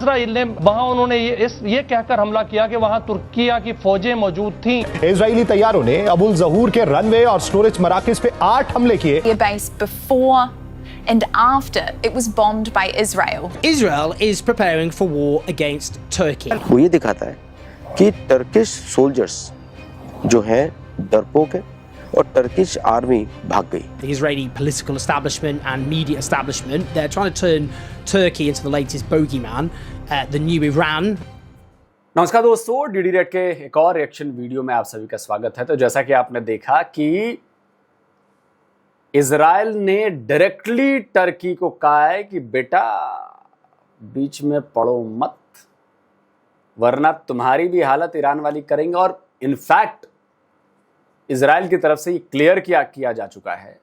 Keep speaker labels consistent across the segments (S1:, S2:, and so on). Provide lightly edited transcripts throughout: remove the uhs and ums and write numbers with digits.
S1: Israel ने वहां उन्होंने ये कहकर हमला किया कि वहां तुर्किया की फौजें मौजूद थीं।
S2: इजरायली तैयारों ने अबुल ज़हूर के रनवे और स्टोरेज मराकज पे 8 हमले किए।
S3: Base before and after it was bombed by Israel.
S4: Israel is preparing for war against Turkey.
S5: वो ये दिखाता है कि टर्किश सोल्जर्स जो हैं डरपोक है और टर्किश आर्मी भाग गई।
S4: The Israeli political establishment and media establishment, they're trying to turn Turkey into the latest bogeyman, the new Iran.
S6: नमस्कार दोस्तों, डीडी रेड के एक और रिएक्शन वीडियो में आप सभी का स्वागत है। तो जैसा कि आपने देखा कि इजराइल ने डायरेक्टली टर्की को कहा है कि बेटा बीच में पड़ो मत, वरना तुम्हारी भी हालत ईरान वाली करेंगे। और इनफैक्ट इजराइल की तरफ से ये क्लियर किया जा चुका है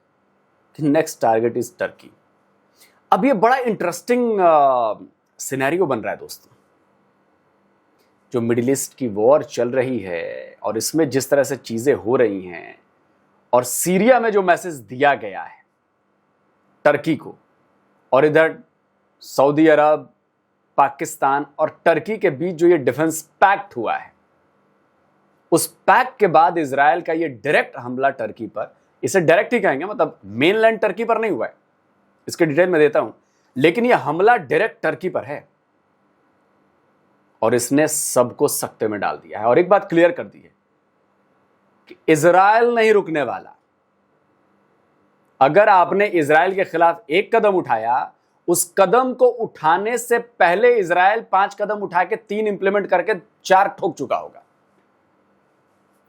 S6: कि नेक्स्ट टारगेट इज टर्की। अब ये बड़ा इंटरेस्टिंग सिनेरियो बन रहा है दोस्तों, जो मिडिल ईस्ट की वॉर चल रही है और इसमें जिस तरह से चीजें हो रही हैं और सीरिया में जो मैसेज दिया गया है टर्की को, और इधर सऊदी अरब, पाकिस्तान और टर्की के बीच जो ये डिफेंस पैक्ट हुआ है, उस पैक्ट के बाद इजराइल का ये डायरेक्ट हमला टर्की पर, इसे डायरेक्ट ही कहेंगे, मतलब मेनलैंड टर्की पर नहीं हुआ है, इसके डिटेल में देता हूं, लेकिन ये हमला डायरेक्ट टर्की पर है और इसने सबको सकते में डाल दिया है। और एक बात क्लियर कर दी है कि इजराइल नहीं रुकने वाला। अगर आपने इजराइल के खिलाफ एक कदम उठाया, उस कदम को उठाने से पहले इजराइल 5 कदम उठा के 3 इंप्लीमेंट करके 4 ठोक चुका होगा।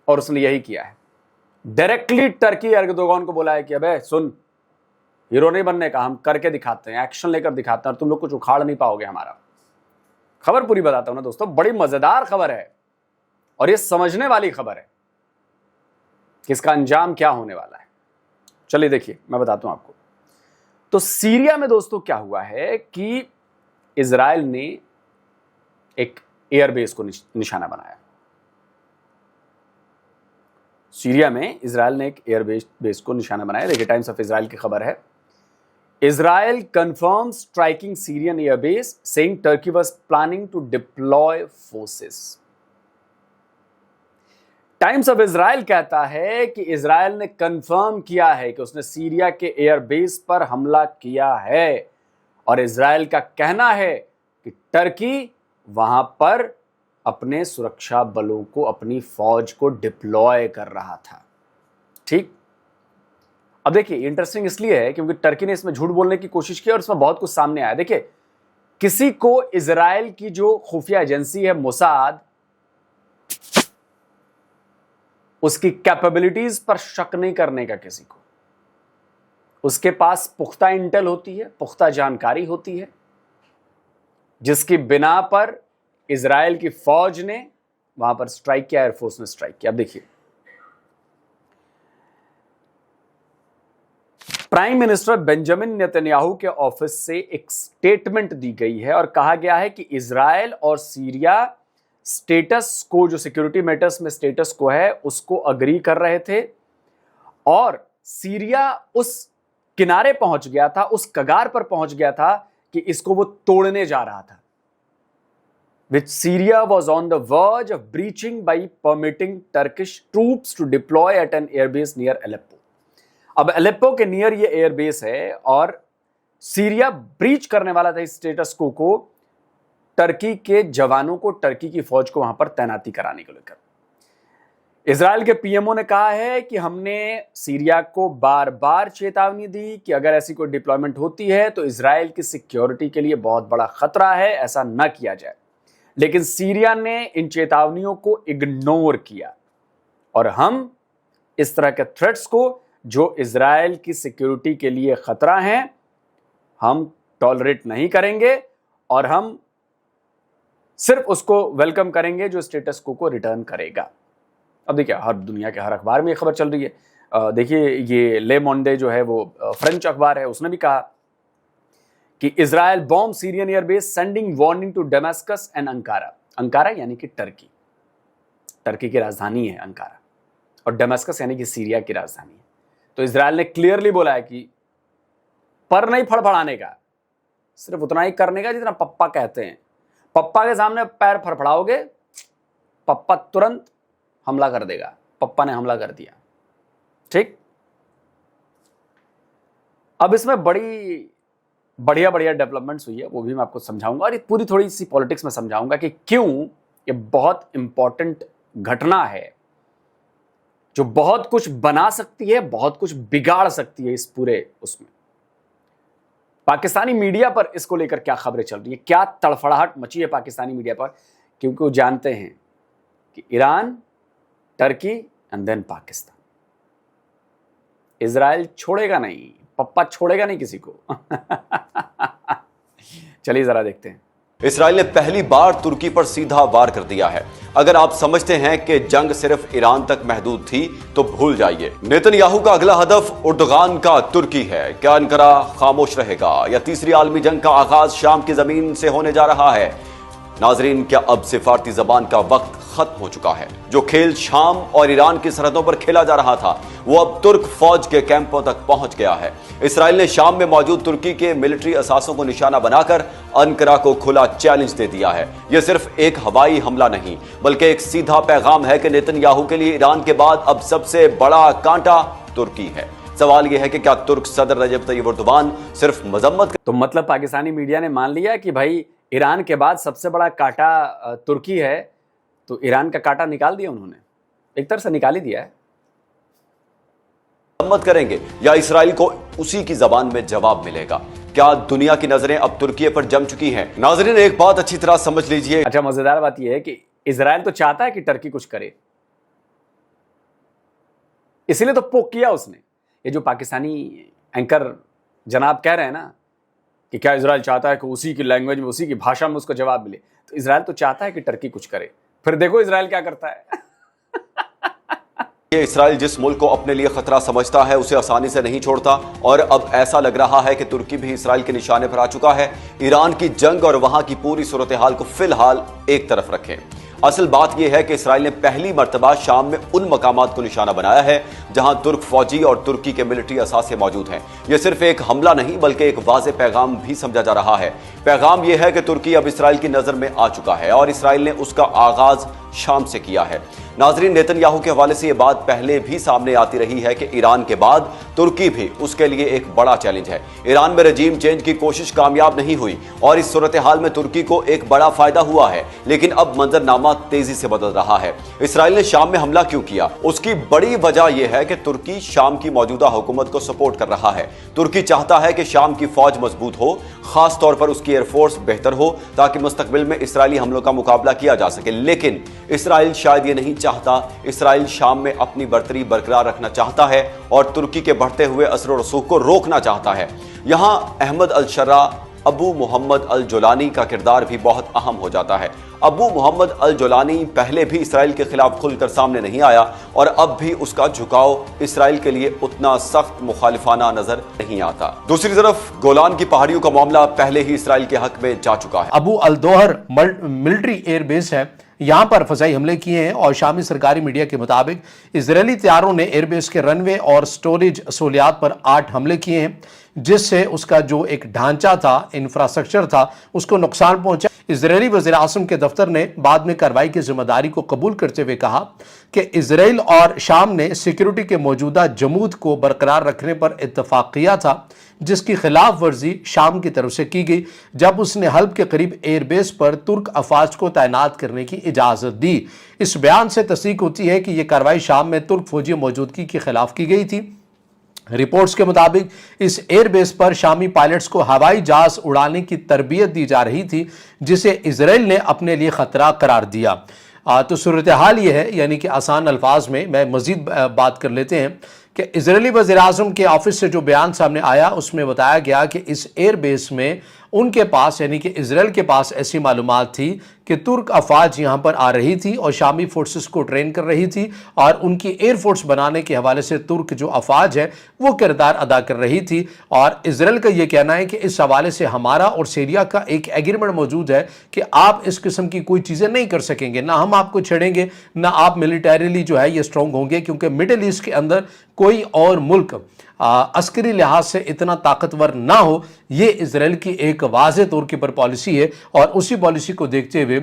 S6: और उसने यही किया है। डायरेक्टली टर्की एर्दोगान को बोला है कि अबे सुन, हीरो नहीं बनने का, हम करके दिखाते हैं, एक्शन लेकर दिखाते हैं, और तुम लोग कुछ उखाड़ नहीं पाओगे हमारा। खबर पूरी बताता हूं ना दोस्तों, बड़ी मजेदार खबर है और ये समझने वाली खबर है कि इसका अंजाम क्या होने वाला है। चलिए देखिए, मैं बताता हूं आपको। तो सीरिया में दोस्तों क्या हुआ है कि इजराइल ने एक एयरबेस को निशाना बनाया। सीरिया में इजराइल ने एक एयरबेस को निशाना बनाया। देखिए, टाइम्स ऑफ इजराइल की खबर है, Israel confirm striking Syrian airbase saying Turkey was planning to deploy forces. Times of Israel कहता है कि इजराइल ने कंफर्म किया है कि उसने सीरिया के एयरबेस पर हमला किया है, और इजराइल का कहना है कि टर्की वहां पर अपने सुरक्षा बलों को, अपनी फौज को डिप्लॉय कर रहा था। ठीक, अब देखिए, इंटरेस्टिंग इसलिए है क्योंकि टर्की ने इसमें झूठ बोलने की कोशिश की और इसमें बहुत कुछ सामने आया। देखिए, किसी को इजराइल की जो खुफिया एजेंसी है मोसाद, उसकी कैपेबिलिटीज पर शक नहीं करने का किसी को। उसके पास पुख्ता इंटेल होती है, पुख्ता जानकारी होती है, जिसकी बिना पर इजराइल की फौज ने वहां पर स्ट्राइक किया, एयरफोर्स ने स्ट्राइक किया। अब देखिए, प्राइम मिनिस्टर बेंजामिन नेतन्याहू के ऑफिस से एक स्टेटमेंट दी गई है और कहा गया है कि इजराइल और सीरिया स्टेटस को, जो सिक्योरिटी मैटर्स में स्टेटस को है, उसको अग्री कर रहे थे, और सीरिया उस किनारे पहुंच गया था, उस कगार पर पहुंच गया था कि इसको वो तोड़ने जा रहा था, which Syria was on the verge of breaching by permitting Turkish troops to deploy at an airbase near Aleppo. अब अलेप्पो के नियर ये एयरबेस है और सीरिया ब्रीच करने वाला था इस स्टेटस को टर्की के जवानों को, टर्की की फौज को वहां पर तैनाती कराने को लेकर। इजराइल के पीएमओ ने कहा है कि हमने सीरिया को बार बार चेतावनी दी कि अगर ऐसी कोई डिप्लॉयमेंट होती है तो इजराइल की सिक्योरिटी के लिए बहुत बड़ा खतरा है, ऐसा न किया जाए। लेकिन सीरिया ने इन चेतावनियों को इग्नोर किया और हम इस तरह के थ्रेट्स को, जो इजराइल की सिक्योरिटी के लिए खतरा हैं, हम टॉलरेट नहीं करेंगे और हम सिर्फ उसको वेलकम करेंगे जो स्टेटस को रिटर्न करेगा। अब देखिए, हर दुनिया के हर अखबार में ये खबर चल रही है। देखिए, ये ले मोंडे जो है वो फ्रेंच अखबार है, उसने भी कहा कि Israel bomb Syrian airbase sending warning to Damascus and Ankara. Ankara यानी कि टर्की, टर्की की राजधानी है अंकारा, और डेमास्कस यानी कि सीरिया की राजधानी है। तो इजराइल ने क्लियरली बोला है कि पर नहीं फड़फड़ाने का, सिर्फ उतना ही करने का जितना पप्पा कहते हैं। पप्पा के सामने पैर फड़फड़ाओगे, पप्पा तुरंत हमला कर देगा। पप्पा ने हमला कर दिया, ठीक। अब इसमें बढ़िया डेवलपमेंट्स हुई है, वो भी मैं आपको समझाऊंगा, और ये पूरी थोड़ी सी पॉलिटिक्स में समझाऊंगा कि क्यों ये बहुत इंपॉर्टेंट घटना है जो बहुत कुछ बना सकती है, बहुत कुछ बिगाड़ सकती है इस पूरे उसमें। पाकिस्तानी मीडिया पर इसको लेकर क्या खबरें चल रही है, क्या तड़फड़ाहट मची है पाकिस्तानी मीडिया पर, क्योंकि वो जानते हैं कि Iran, Turkey and then Pakistan, Israel छोड़ेगा नहीं, पप्पा छोड़ेगा नहीं किसी को। चलिए जरा देखते हैं।
S7: इसराइल ने पहली बार तुर्की पर सीधा वार कर दिया है। अगर आप समझते हैं कि जंग सिर्फ ईरान तक महदूद थी तो भूल जाइए। नेतन्याहू का अगला हदफ उर्दुगान का तुर्की है। क्या अंकारा खामोश रहेगा या तीसरी आलमी जंग का आगाज शाम की जमीन से होने जा रहा है? नाजरीन, क्या अब सिफारती जबान का वक्त खत्म हो चुका है? जो खेल शाम और ईरान की सरहदों पर खेला जा रहा था वो अब तुर्क फौज के कैंपों तक पहुंच गया है। इसराइल ने शाम में मौजूद तुर्की के मिलिट्री असासों को निशाना बनाकर अंकारा को खुला चैलेंज दे दिया है। यह सिर्फ एक हवाई हमला नहीं बल्कि एक सीधा पैगाम है कि नेतन्याहू के लिए ईरान के बाद अब सबसे बड़ा कांटा तुर्की है। सवाल यह है कि क्या तुर्क सदर रजब तैयब एर्दोगान सिर्फ मजम्मत,
S6: तो मतलब पाकिस्तानी मीडिया ने मान लिया कि भाई ईरान के बाद सबसे बड़ा कांटा तुर्की है, तो ईरान का कांटा निकाल दिया उन्होंने, एक तरह से निकाल ही दिया है।
S7: मत करेंगे या इसराइल को उसी की जबान में जवाब मिलेगा? क्या दुनिया की नजरें अब तुर्की पर जम चुकी हैं? नाजरीन, एक बात अच्छी तरह समझ लीजिए।
S6: अच्छा, मजेदार बात यह है कि इसराइल तो चाहता है कि टर्की कुछ करे, इसीलिए तो पोक किया उसने। ये जो पाकिस्तानी एंकर जनाब कह रहे हैं ना कि क्या इसराइल चाहता है कि उसी की लैंग्वेज में, उसी की भाषा में उसको जवाब मिले, तो इसराइल तो चाहता है कि टर्की कुछ करे। फिर देखो इसराइल क्या करता है।
S7: ये इसराइल जिस मुल्क को अपने लिए खतरा समझता है उसे आसानी से नहीं छोड़ता, और अब ऐसा लग रहा है कि तुर्की भी इसराइल के निशाने पर आ चुका है। ईरान की जंग और वहां की पूरी सूरत हाल को फिलहाल एक तरफ रखें। असल बात यह है कि इसराइल ने पहली मर्तबा शाम में उन मकामात को निशाना बनाया है जहां तुर्क फौजी और तुर्की के मिलिट्री असासे मौजूद हैं। यह सिर्फ एक हमला नहीं बल्कि एक वाज़ेह पैगाम भी समझा जा रहा है। पैगाम यह है कि तुर्की अब इसराइल की नजर में आ चुका है और इसराइल ने उसका आगाज शाम से किया है। नाजरीन, नेतन्याहू के हवाले से यह बात पहले भी सामने आती रही है कि ईरान के बाद तुर्की भी उसके लिए एक बड़ा चैलेंज है। ईरान में रजीम चेंज की कोशिश कामयाब नहीं हुई और इस सूरत हाल में तुर्की को एक बड़ा फायदा हुआ है, लेकिन अब मंजरनामा तेजी से बदल रहा है। इसराइल ने शाम में हमला क्यों किया? उसकी बड़ी वजह यह है कि तुर्की शाम की मौजूदा हुकूमत को सपोर्ट कर रहा है। तुर्की चाहता है कि शाम की फौज मजबूत हो, खास तौर पर उसकी एयरफोर्स बेहतर हो, ताकि मुस्तकबिल में इसराइली हमलों का मुकाबला किया जा सके। लेकिन इसराइल शायद ये नहीं चाहता। इसराइल शाम में अपनी बर्तरी बरकरार रखना चाहता है और तुर्की के बढ़ते हुए असर और रसूख को रोकना चाहता है। यहां अहमद अल शर्रा, अबू मोहम्मद अल जोलानी का किरदार भी बहुत अहम हो जाता है। अबू मोहम्मद अल जोलानी पहले भी इसराइल के खिलाफ खुलकर सामने नहीं आया और अब भी उसका झुकाव इसराइल के लिए उतना सख्त मुखालिफाना नजर नहीं आता। दूसरी तरफ गोलान की पहाड़ियों का मामला पहले ही इसराइल के हक में जा चुका है।
S8: अबू अल दोहर मिलिट्री एयरबेस है, यहां पर फजाई हमले किए हैं और शामी सरकारी मीडिया के मुताबिक इजरायली तैयारों ने एयरबेस के रनवे और स्टोरेज सहूलियात पर 8 हमले किए हैं, जिससे उसका जो एक ढांचा था, इंफ्रास्ट्रक्चर था, उसको नुकसान पहुंचा। इजरायली वज़ीर आज़म के दफ्तर ने बाद में कार्रवाई की जिम्मेदारी को कबूल करते हुए कहा कि इजराइल और शाम ने सिक्योरिटी के मौजूदा जमूद को बरकरार रखने पर इत्तफाक किया था, जिसकी खिलाफ वर्जी शाम की तरफ से की गई जब उसने हल्ब के करीब एयरबेस पर तुर्क अफवाज को तैनात करने की इजाज़त दी। इस बयान से तस्दीक होती है कि यह कार्रवाई शाम में तुर्क फौजी मौजूदगी के खिलाफ की गई थी। रिपोर्ट्स के मुताबिक इस एयरबेस पर शामी पायलट्स को हवाई जहाज उड़ाने की तरबियत दी जा रही थी, जिसे इजराइल ने अपने लिए खतरा करार दिया। तो सूरत हाल ये है, यानी कि आसान अल्फाज में मैं मजीद बात कर लेते हैं कि इजरायली वज़ीर आज़म के ऑफिस से जो बयान सामने आया उसमें बताया गया कि इस एयरबेस में उनके पास, यानी कि इजराइल के पास ऐसी मालूमात थी कि तुर्क अफवाज यहां पर आ रही थी और शामी फोर्सेस को ट्रेन कर रही थी और उनकी एयरफोर्स बनाने के हवाले से तुर्क जो अफवाज है वो किरदार अदा कर रही थी। और इजराइल का यह कहना है कि इस हवाले से हमारा और सीरिया का एक एग्रीमेंट मौजूद है कि आप इस किस्म की कोई चीजें नहीं कर सकेंगे, ना हम आपको छेड़ेंगे, ना आप मिलिटरीली जो है ये स्ट्रांग होंगे, क्योंकि मिडिल ईस्ट के अंदर कोई और मुल्क अस्करी लिहाज से इतना ताकतवर ना हो। ये इजराइल की एक वाज़े तौर के पर पॉलिसी है और उसी पॉलिसी को देखते हुए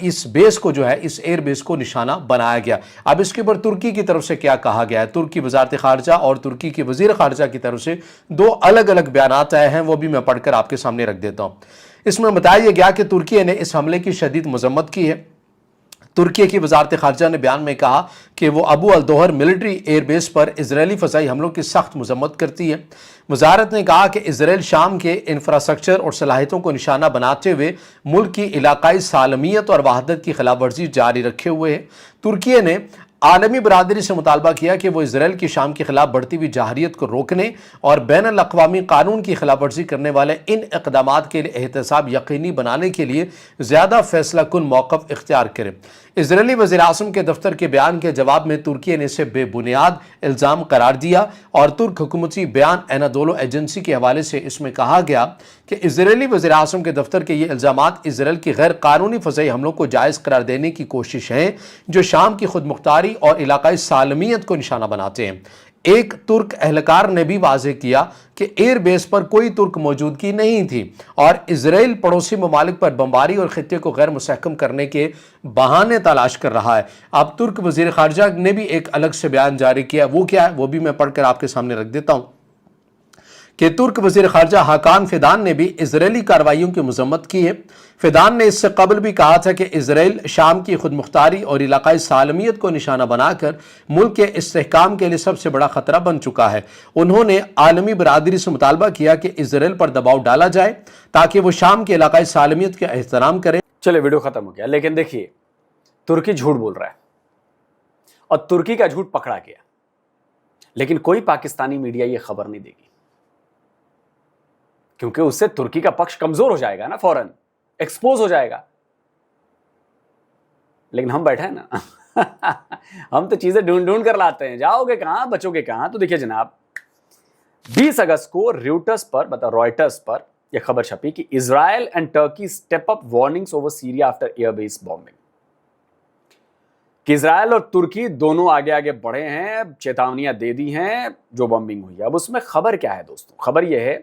S8: इस बेस को जो है, इस एयर बेस को निशाना बनाया गया। अब इसके ऊपर तुर्की की तरफ से क्या कहा गया है, तुर्की वजारत खारजा और तुर्की के वजीर खारजा की तरफ से दो अलग अलग बयान आए हैं, वो भी मैं पढ़कर आपके सामने रख देता हूं। इसमें बताया गया कि तुर्की ने इस हमले की शदीद मजम्मत की है। तुर्की की वजारत खारजा ने बयान में कहा कि वो अबू अल दोहर मिलिट्री एयरबेस पर इजरायली फ़ज़ाई हमलों की सख्त मजम्मत करती है। वजारत ने कहा कि इजराइल शाम के इंफ्रास्ट्रक्चर और सलाहियतों को निशाना बनाते हुए मुल्क की इलाकाई सालमियत और वहादत की खिलाफ वर्जी जारी रखे हुए है। तुर्की ने आलमी बरादरी से मुतालबा किया कि वो इजराइल की शाम के खिलाफ बढ़ती हुई जहारियत को रोकने और बैनुल अक़वामी कानून की खिलाफ वर्जी करने वाले इन इक़दामात के लिए एहतसाब यकीनी बनाने के लिए ज़्यादा फैसला कुन मौक़िफ़ इख्तियार करे। इजरायली वज़ीर आज़म के दफ्तर के बयान के जवाब में तुर्की ने इसे बेबुनियाद इल्ज़ाम करार दिया और तुर्क हुकूमती बयान एनाडोलो एजेंसी के हवाले से इसमें कहा गया कि इजरायली वज़ीर आज़म के दफ्तर के ये इल्ज़ामात इजराइल की गैर कानूनी फ़ज़ाई हमलों को जायज़ करार देने की कोशिश है, जो शाम की खुद मुख्तारी और इलाकाई सालमियत को निशाना बनाते हैं। एक तुर्क एहलकार ने भी वाज़ेह किया कि एयर बेस पर कोई तुर्क मौजूदगी नहीं थी और इजराइल पड़ोसी ममालिक पर बमबारी और खित्ते को गैर मुस्तहकम करने के बहाने तलाश कर रहा है। अब तुर्क वज़ीर ख़ारजा ने भी एक अलग से बयान जारी किया, वो क्या है वो भी मैं पढ़कर आपके सामने रख देता हूँ कि तुर्क वज़ीर ख़ारजा हाकान फिदान ने भी इजरायली कार्रवाइयों की मजम्मत की है। फिदान ने इससे कबल भी कहा था कि इजराइल शाम की खुद मुख्तारी और इलाकाई सालमियत को निशाना बनाकर मुल्क के इस्तेहकाम के लिए सबसे बड़ा खतरा बन चुका है। उन्होंने आलमी बरादरी से मुतालबा किया कि इजराइल पर दबाव डाला जाए ताकि वो शाम के इलाकाई सालमियत का एहतराम करे।
S6: चले, वीडियो खत्म हो गया, लेकिन देखिए तुर्की झूठ बोल रहा है और तुर्की का झूठ पकड़ा गया, लेकिन कोई पाकिस्तानी मीडिया ये खबर नहीं देगी क्योंकि उससे तुर्की का पक्ष कमजोर हो जाएगा ना, फौरन एक्सपोज हो जाएगा। लेकिन हम बैठे हैं ना हम तो चीजें ढूंढ ढूंढ कर लाते हैं, जाओगे कहां बचोगे कहां। तो देखिए जनाब, 20 अगस्त को रॉयटर्स पर यह खबर छपी कि Israel and Turkey step up warnings over Syria after airbase bombing. कि इजराइल और तुर्की दोनों आगे आगे बढ़े हैं, चेतावनियां दे दी हैं जो बॉम्बिंग हुई है। अब उसमें खबर क्या है दोस्तों, खबर यह है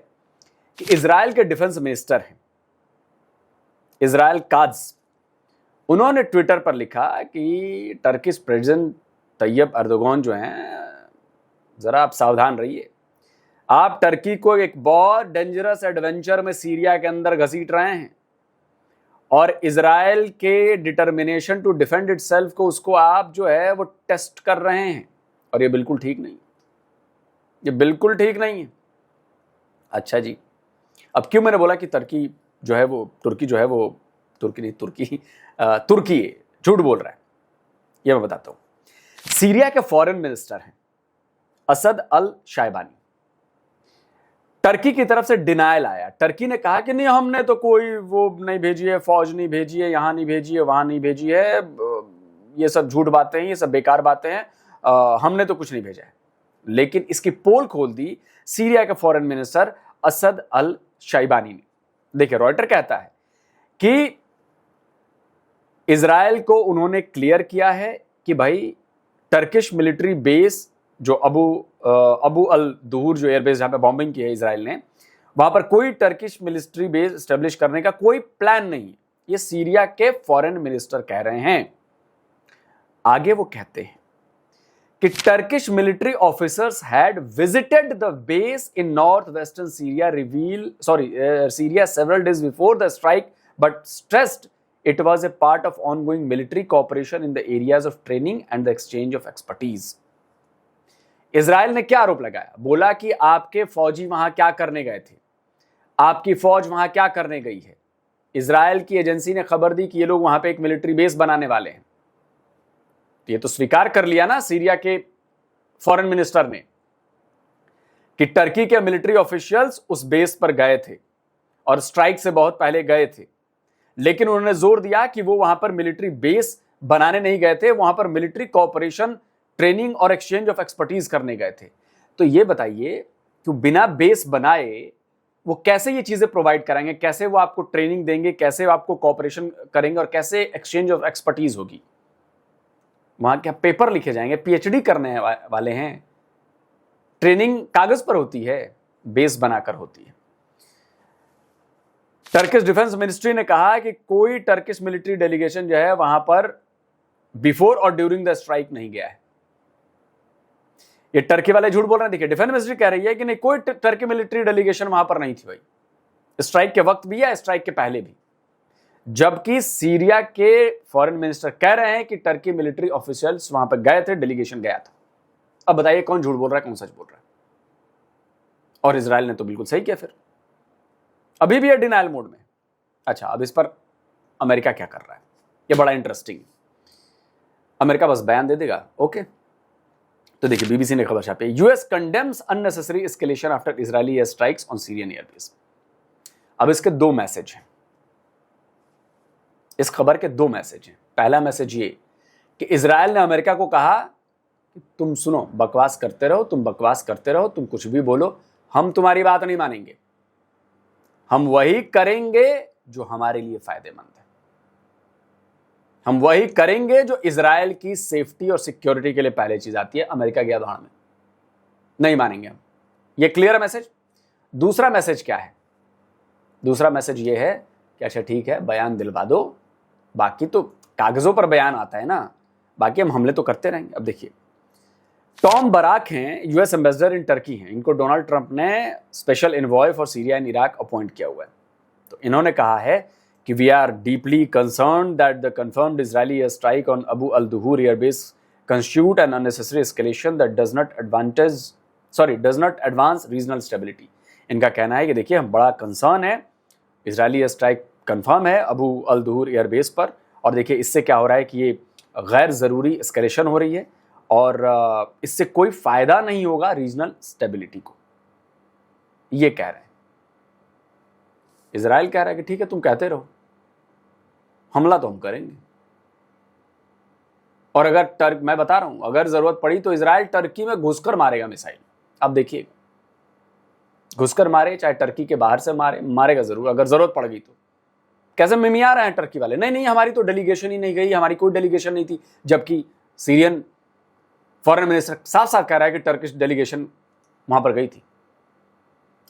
S6: कि इजराइल के डिफेंस मिनिस्टर हैं इजराइल काज, उन्होंने ट्विटर पर लिखा कि टर्किश प्रेसिडेंट तैयब अर्दोगान जो हैं, जरा आप सावधान रहिए, आप टर्की को एक बहुत डेंजरस एडवेंचर में सीरिया के अंदर घसीट रहे हैं और इजराइल के डिटर्मिनेशन टू डिफेंड इटसेल्फ को उसको आप जो है वो टेस्ट कर रहे हैं और ये बिल्कुल ठीक नहीं, ये बिल्कुल ठीक नहीं है। अच्छा जी, अब क्यों मैंने बोला कि तुर्की झूठ बोल रहा है, यह मैं बताता हूं। सीरिया के फॉरेन मिनिस्टर हैं असद अल शायबानी, टर्की की तरफ से डिनायल आया। टर्की ने कहा कि नहीं, हमने तो कोई वो नहीं भेजी है, फौज नहीं भेजी है, यहां नहीं भेजी है, वहां नहीं भेजी है, ये सब झूठ बातें हैं, ये सब बेकार बातें हैं, हमने तो कुछ नहीं भेजा है। लेकिन इसकी पोल खोल दी सीरिया के फॉरेन मिनिस्टर असद अल शायबानी ने। देखिए, रॉयटर कहता है कि इजराइल को उन्होंने क्लियर किया है कि भाई टर्किश मिलिट्री बेस जो अबू अल दुहूर जो एयरबेस जहां पे बॉम्बिंग की है इजराइल ने, वहां पर कोई टर्किश मिलिट्री बेस एस्टेब्लिश करने का कोई प्लान नहीं है। ये सीरिया के फॉरेन मिनिस्टर कह रहे हैं। आगे वो कहते हैं कि Turkish military officers had visited the base in north western Syria several days before the strike, but stressed it was a part of ongoing military cooperation in the areas of training and the exchange of expertise. Israel ने क्या आरोप लगाया? बोला कि आपके फौजी वहां क्या करने गए थे, आपकी फौज वहां क्या करने गई है। इजराइल की एजेंसी ने खबर दी कि ये लोग वहां पे एक मिलिट्री बेस बनाने वाले हैं। ये तो स्वीकार कर लिया ना सीरिया के फॉरेन मिनिस्टर ने कि टर्की के मिलिट्री ऑफिशियल्स उस बेस पर गए थे और स्ट्राइक से बहुत पहले गए थे। लेकिन उन्होंने जोर दिया कि वो वहां पर मिलिट्री बेस बनाने नहीं गए थे, वहां पर मिलिट्री कोऑपरेशन, ट्रेनिंग और एक्सचेंज ऑफ एक्सपर्टीज करने गए थे। तो ये बताइए कि बिना बेस बनाए वो कैसे ये चीजें प्रोवाइड कराएंगे, कैसे वो आपको ट्रेनिंग देंगे, कैसे वो आपको कोऑपरेशन करेंगे और कैसे एक्सचेंज ऑफ एक्सपर्टीज होगी। वहां क्या पेपर लिखे जाएंगे, पीएचडी करने वाले हैं। ट्रेनिंग कागज पर होती है, बेस बनाकर होती है। टर्किश डिफेंस मिनिस्ट्री ने कहा कि कोई टर्किश मिलिट्री डेलीगेशन जो है वहां पर बिफोर और ड्यूरिंग द स्ट्राइक नहीं गया है। ये टर्की वाले झूठ बोल रहे हैं। देखिए, डिफेंस मिनिस्ट्री कह रही है कि नहीं, कोई टर्की मिलिट्री डेलीगेशन वहां पर नहीं थी भाई, स्ट्राइक के वक्त भी या स्ट्राइक के पहले भी। जबकि सीरिया के फॉरेन मिनिस्टर कह रहे हैं कि टर्की मिलिट्री ऑफिशियल्स वहां पर गए थे, डेलीगेशन गया था। अब बताइए कौन झूठ बोल रहा है, कौन सच बोल रहा है? और इजराइल ने तो बिल्कुल सही किया। फिर अभी भी है डिनाइल मोड में। अच्छा, अब इस पर अमेरिका क्या कर रहा है, ये बड़ा इंटरेस्टिंग। अमेरिका बस बयान दे देगा, ओके। तो देखिए, बीबीसी ने खबर छापी है, US condemns unnecessary escalation after Israeli air strikes on Syrian airbase. अब इसके दो मैसेज हैं, इस खबर के दो मैसेज हैं। पहला मैसेज ये कि इजराइल ने अमेरिका को कहा कि तुम सुनो, बकवास करते रहो, तुम बकवास करते रहो, तुम कुछ भी बोलो, हम तुम्हारी बात नहीं मानेंगे, हम वही करेंगे जो हमारे लिए फायदेमंद है, हम वही करेंगे जो इजराइल की सेफ्टी और सिक्योरिटी के लिए पहले चीज आती है। अमेरिका की उदाहरण में नहीं मानेंगे हम। ये क्लियर मैसेज। दूसरा मैसेज क्या है? दूसरा मैसेज ये है कि अच्छा ठीक है, बयान दिलवा दो, बाकी तो कागजों पर बयान आता है ना, बाकी हम हमले तो करते रहेंगे। अब देखिए, टॉम बराक हैं, यूएस एम्बेसडर इन टर्की हैं, इनको डोनाल्ड ट्रंप ने special envoy for Syria and Iraq appoint किया हुआ है। तो इन्होंने कहा है कि we are deeply concerned that the confirmed Israeli air strike on Abu al Duhur airbase constitute an unnecessary escalation that does not advance regional stability. इनका कहना है कि देखिए, हम बड़ा कंसर्न है, इजरायली एयर स्ट्राइक कंफर्म है अबू अल दुहूर एयरबेस पर, और देखिए इससे क्या हो रहा है कि ये गैर ज़रूरी एस्केलेशन हो रही है और इससे कोई फायदा नहीं होगा रीजनल स्टेबिलिटी को, ये कह रहे हैं। इजराइल कह रहा है कि ठीक है, तुम कहते रहो, हमला तो हम करेंगे। और अगर मैं बता रहा हूं, अगर जरूरत पड़ी तो इजराइल टर्की में घुसकर मारेगा मिसाइल। अब देखिए, घुसकर मारे, चाहे टर्की के बाहर से मारेगा जरूर, अगर जरूरत पड़ गई तो। कैसे मिमिया रहे हैं टर्की वाले, नहीं हमारी तो डेलीगेशन ही नहीं गई, हमारी कोई डेलीगेशन नहीं थी, जबकि सीरियन फॉरेन मिनिस्टर साफ साफ कह रहा है कि टर्किश डेलीगेशन वहां पर गई थी।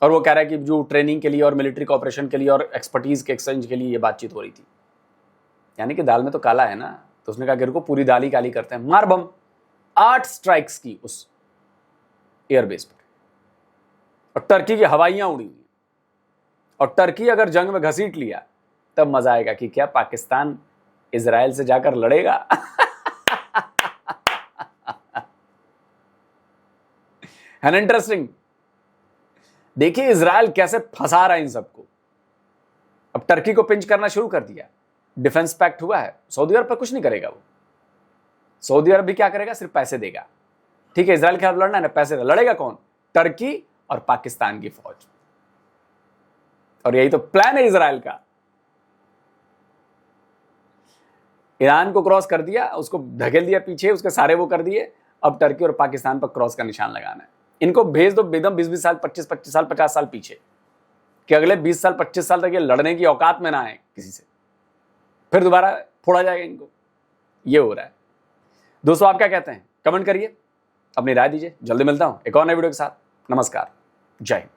S6: और वो कह रहा है कि जो ट्रेनिंग के लिए और मिलिट्री कोऑपरेशन के लिए और एक्सपर्टीज के एक्सचेंज के लिए ये बातचीत हो रही थी। यानी कि दाल में तो काला है ना, तो उसने कहा कि इनको पूरी दाल ही काली करते हैं। मार बम 8 स्ट्राइक्स की उस एयरबेस पर, और टर्की की हवाइयां उड़ी हुई। और टर्की अगर जंग में घसीट लिया तब मजा आएगा कि क्या पाकिस्तान इजराइल से जाकर लड़ेगा। है ना इंटरेस्टिंग। देखिए इजराइल कैसे फंसा रहा है इन सबको। अब टर्की को पिंच करना शुरू कर दिया, डिफेंस पैक्ट हुआ है, सऊदी अरब पर कुछ नहीं करेगा वो। सऊदी अरब भी क्या करेगा, सिर्फ पैसे देगा। ठीक है, इजराइल के खिलाफ लड़ना है ना, पैसे लड़ेगा कौन? टर्की और पाकिस्तान की फौज। और यही तो प्लान है इजराइल का। ईरान को क्रॉस कर दिया, उसको धकेल दिया पीछे, उसके सारे वो कर दिए। अब टर्की और पाकिस्तान पर क्रॉस का निशान लगाना है। इनको भेज दो एकदम 20-20 साल, 25-25 साल, 50 साल पीछे, कि अगले 20 साल 25 साल तक ये लड़ने की औकात में ना आए किसी से, फिर दोबारा फोड़ा जाएगा इनको। ये हो रहा है। दोस्तों, आप क्या कहते हैं? कमेंट करिए, अपनी राय दीजिए। जल्दी मिलता हूं एक और नए वीडियो के साथ। नमस्कार, जय हिंद।